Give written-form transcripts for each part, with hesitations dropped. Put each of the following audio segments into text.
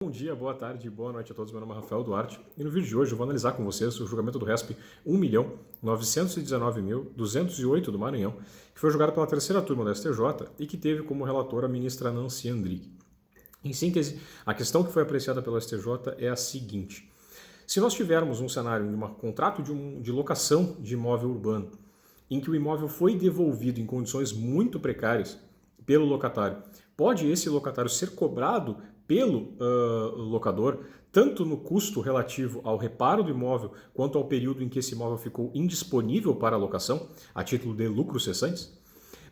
Bom dia, boa tarde, boa noite a todos. Meu nome é Rafael Duarte e no vídeo de hoje eu vou analisar com vocês o julgamento do RESP 1.919.208 do Maranhão, que foi julgado pela terceira turma da STJ e que teve como relatora a ministra Nancy Andrighi. Em síntese, a questão que foi apreciada pela STJ é a seguinte: se nós tivermos um cenário de um contrato de locação de imóvel urbano, em que o imóvel foi devolvido em condições muito precárias pelo locatário, pode esse locatário ser cobrado pelo locador, tanto no custo relativo ao reparo do imóvel, quanto ao período em que esse imóvel ficou indisponível para locação, a título de lucros cessantes?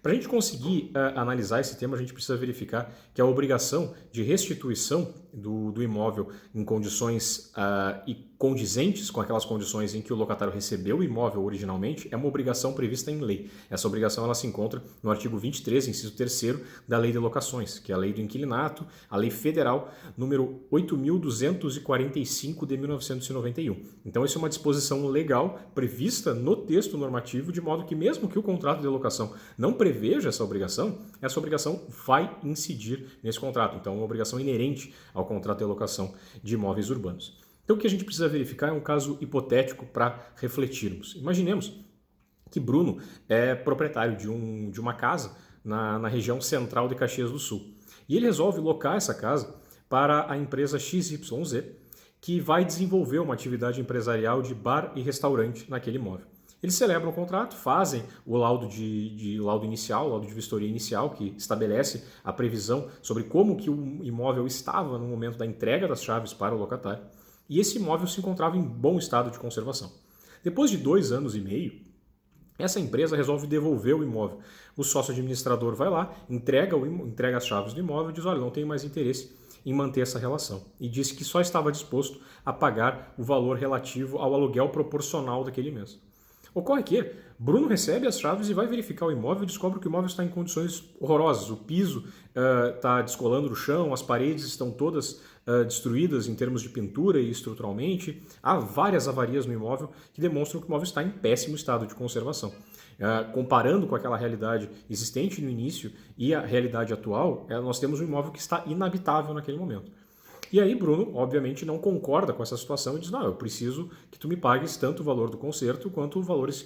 Para a gente conseguir analisar esse tema, a gente precisa verificar que a obrigação de restituição do imóvel em condições e condizentes com aquelas condições em que o locatário recebeu o imóvel originalmente é uma obrigação prevista em lei. Essa obrigação ela se encontra no artigo 23, inciso 3º da Lei de Locações, que é a Lei do Inquilinato, a Lei Federal número 8.245 de 1991. Então, essa é uma disposição legal prevista no texto normativo, de modo que mesmo que o contrato de locação não preveja essa obrigação vai incidir nesse contrato. Então, é uma obrigação inerente ao contrato de locação de imóveis urbanos. Então, o que a gente precisa verificar é um caso hipotético para refletirmos. Imaginemos que Bruno é proprietário de uma casa na região central de Caxias do Sul. E ele resolve locar essa casa para a empresa XYZ, que vai desenvolver uma atividade empresarial de bar e restaurante naquele imóvel. Eles celebram o contrato, fazem o laudo laudo inicial, laudo de vistoria inicial, que estabelece a previsão sobre como que o imóvel estava no momento da entrega das chaves para o locatário. E esse imóvel se encontrava em bom estado de conservação. Depois de 2 anos e meio, essa empresa resolve devolver o imóvel. O sócio administrador vai lá, entrega as chaves do imóvel e diz: olha, não tenho mais interesse em manter essa relação. E disse que só estava disposto a pagar o valor relativo ao aluguel proporcional daquele mês. Ocorre que Bruno recebe as chaves e vai verificar o imóvel e descobre que o imóvel está em condições horrorosas. O piso está descolando do chão, as paredes estão todas destruídas em termos de pintura e estruturalmente. Há várias avarias no imóvel que demonstram que o imóvel está em péssimo estado de conservação. Comparando com aquela realidade existente no início e a realidade atual, nós temos um imóvel que está inabitável naquele momento. E aí Bruno, obviamente, não concorda com essa situação e diz: não, eu preciso que tu me pagues tanto o valor do conserto quanto os valores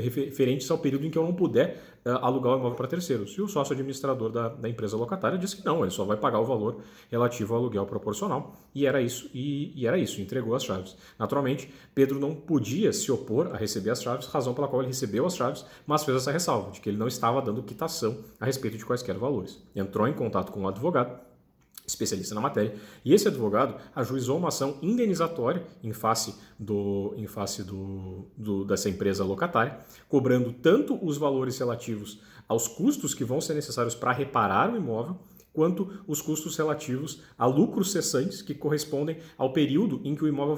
referentes ao período em que eu não puder alugar o imóvel para terceiros. E o sócio administrador da empresa locatária disse que não, ele só vai pagar o valor relativo ao aluguel proporcional. E era isso, entregou as chaves. Naturalmente, Pedro não podia se opor a receber as chaves, razão pela qual ele recebeu as chaves, mas fez essa ressalva, de que ele não estava dando quitação a respeito de quaisquer valores. Entrou em contato com o advogado, especialista na matéria, e esse advogado ajuizou uma ação indenizatória em face dessa empresa locatária, cobrando tanto os valores relativos aos custos que vão ser necessários para reparar o imóvel, quanto os custos relativos a lucros cessantes que correspondem ao período em que o imóvel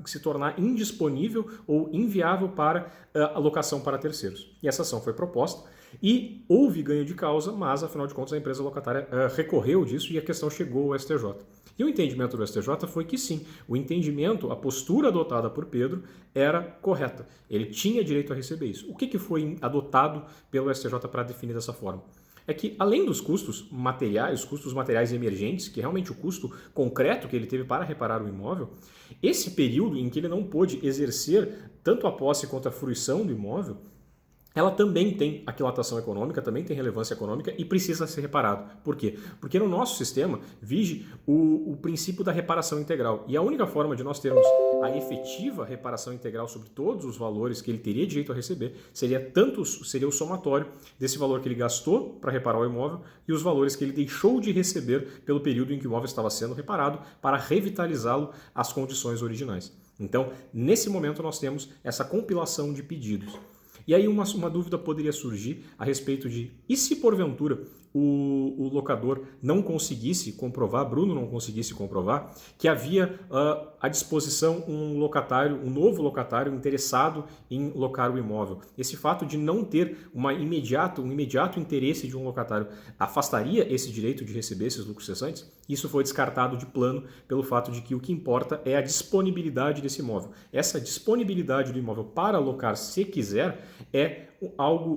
se tornar indisponível ou inviável para a locação para terceiros. E essa ação foi proposta e houve ganho de causa, mas afinal de contas a empresa locatária recorreu disso e a questão chegou ao STJ. E o entendimento do STJ foi que sim, a postura adotada por Pedro era correta. Ele tinha direito a receber isso. O que foi adotado pelo STJ para definir dessa forma? É que, além dos custos materiais emergentes, que é realmente o custo concreto que ele teve para reparar o imóvel, esse período em que ele não pôde exercer tanto a posse quanto a fruição do imóvel, ela também tem aquilatação econômica, também tem relevância econômica e precisa ser reparado. Por quê? Porque no nosso sistema vige o princípio da reparação integral. E a única forma de nós termos a efetiva reparação integral sobre todos os valores que ele teria direito a receber seria o somatório desse valor que ele gastou para reparar o imóvel e os valores que ele deixou de receber pelo período em que o imóvel estava sendo reparado para revitalizá-lo às condições originais. Então, nesse momento, nós temos essa compilação de pedidos. E aí uma dúvida poderia surgir a respeito de: e se porventura o locador não conseguisse comprovar, Bruno não conseguisse comprovar, que havia à disposição um novo locatário interessado em locar o imóvel? Esse fato de não ter um imediato interesse de um locatário afastaria esse direito de receber esses lucros cessantes? Isso foi descartado de plano pelo fato de que o que importa é a disponibilidade desse imóvel. Essa disponibilidade do imóvel para alocar, se quiser, é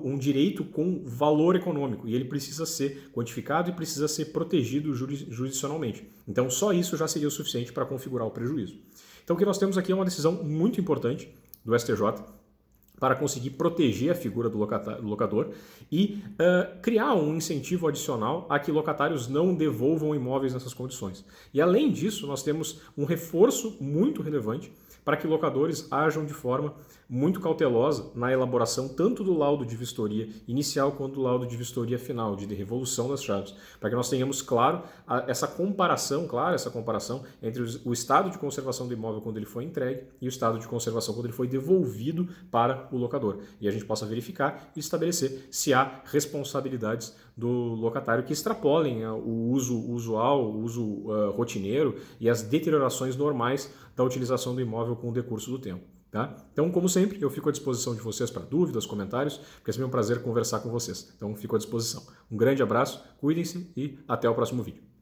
um direito com valor econômico e ele precisa ser quantificado e precisa ser protegido jurisdicionalmente. Então, só isso já seria o suficiente para configurar o prejuízo. Então, o que nós temos aqui é uma decisão muito importante do STJ para conseguir proteger a figura do locador e criar um incentivo adicional a que locatários não devolvam imóveis nessas condições. E além disso, nós temos um reforço muito relevante para que locadores ajam de forma muito cautelosa na elaboração tanto do laudo de vistoria inicial quanto do laudo de vistoria final, de devolução das chaves, para que nós tenhamos essa comparação entre o estado de conservação do imóvel quando ele foi entregue e o estado de conservação quando ele foi devolvido para o locador. E a gente possa verificar e estabelecer se há responsabilidades do locatário que extrapolem o uso usual, o uso rotineiro e as deteriorações normais da utilização do imóvel com o decurso do tempo. Tá? Então, como sempre, eu fico à disposição de vocês para dúvidas, comentários, porque é sempre um prazer conversar com vocês. Então, fico à disposição. Um grande abraço, cuidem-se e até o próximo vídeo.